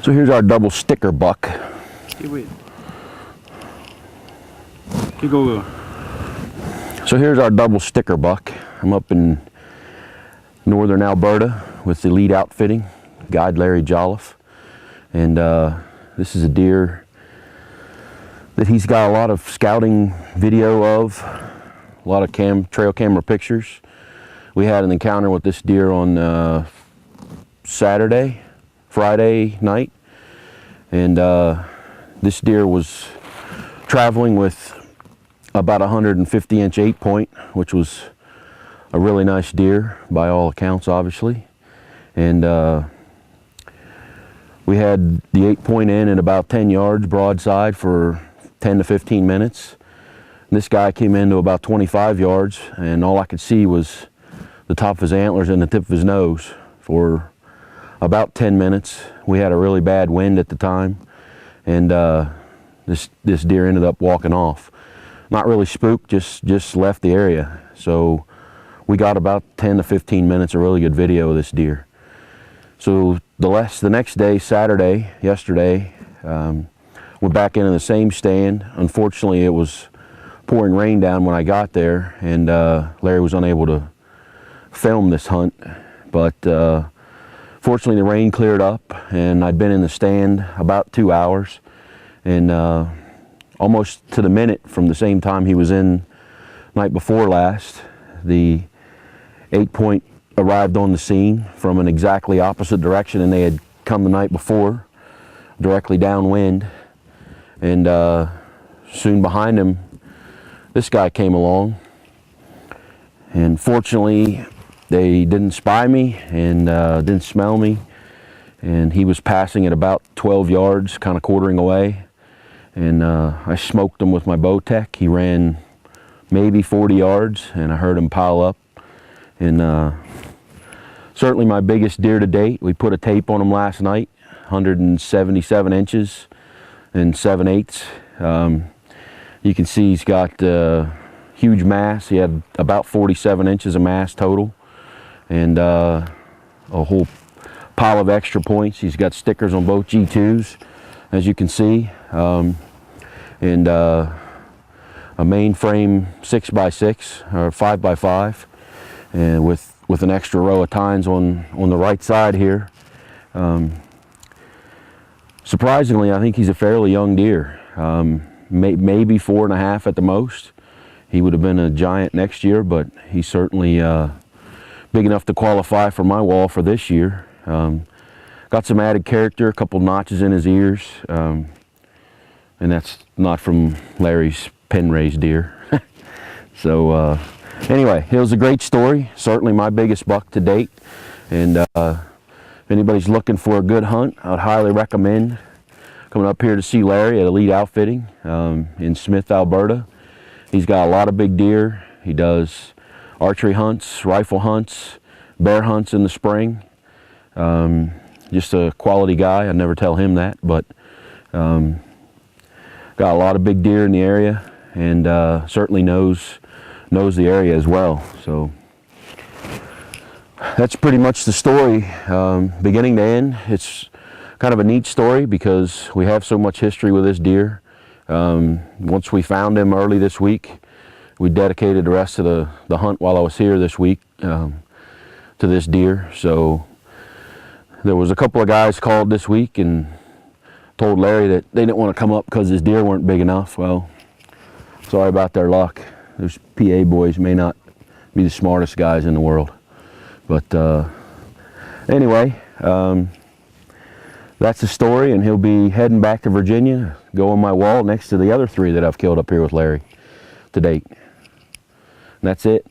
So here's our double sticker buck. Keep it. Keep going. So here's our double sticker buck. I'm up in northern Alberta with Elite Outfitting, guide Larry Jolliffe. And this is a deer that he's got a lot of scouting video of, a lot of trail camera pictures. We had an encounter with this deer on Friday night, and this deer was traveling with about 150-inch 8-point, which was a really nice deer by all accounts, obviously. And we had the 8-point in at about 10 yards broadside for 10 to 15 minutes. And this guy came into about 25 yards, and all I could see was the top of his antlers and the tip of his nose for about 10 minutes. We had a really bad wind at the time, and this deer ended up walking off. Not really spooked, just left the area. So we got about 10 to 15 minutes of really good video of this deer. So the next day, yesterday, went back into the same stand. Unfortunately, it was pouring rain down when I got there, and Larry was unable to film this hunt. But fortunately, the rain cleared up, and I'd been in the stand about 2 hours, and almost to the minute from the same time he was in night before last, the 8-point arrived on the scene from an exactly opposite direction, and they had come the night before, directly downwind. And soon behind him, this guy came along, and fortunately they didn't spy me and didn't smell me, and he was passing at about 12 yards, kind of quartering away, and I smoked him with my Bowtech. He ran maybe 40 yards, and I heard him pile up. And certainly my biggest deer to date. We put a tape on him last night, 177 inches and 7/8. You can see he's got huge mass. He had about 47 inches of mass total, and a whole pile of extra points. He's got stickers on both G2s, as you can see, and a mainframe 6x6 or 5x5, and with an extra row of tines on the right side here. Surprisingly, I think he's a fairly young deer, maybe 4.5 at the most. He would have been a giant next year, but he's certainly big enough to qualify for my wall for this year. Got some added character, a couple notches in his ears, and that's not from Larry's pen-raised deer. So anyway, it was a great story, certainly my biggest buck to date, and if anybody's looking for a good hunt, I'd highly recommend coming up here to see Larry at Elite Outfitting in Smith, Alberta. He's got a lot of big deer. He does archery hunts, rifle hunts, bear hunts in the spring. Just a quality guy. I never tell him that, but got a lot of big deer in the area, and certainly knows the area as well. So that's pretty much the story, beginning to end. It's kind of a neat story because we have so much history with this deer. Once we found him early this week, we dedicated the rest of the hunt while I was here this week to this deer. So there was a couple of guys called this week and told Larry that they didn't want to come up because his deer weren't big enough. Well, sorry about their luck. Those PA boys may not be the smartest guys in the world. But anyway, that's the story, and he'll be heading back to Virginia, go on my wall next to the other 3 that I've killed up here with Larry to date. And that's it.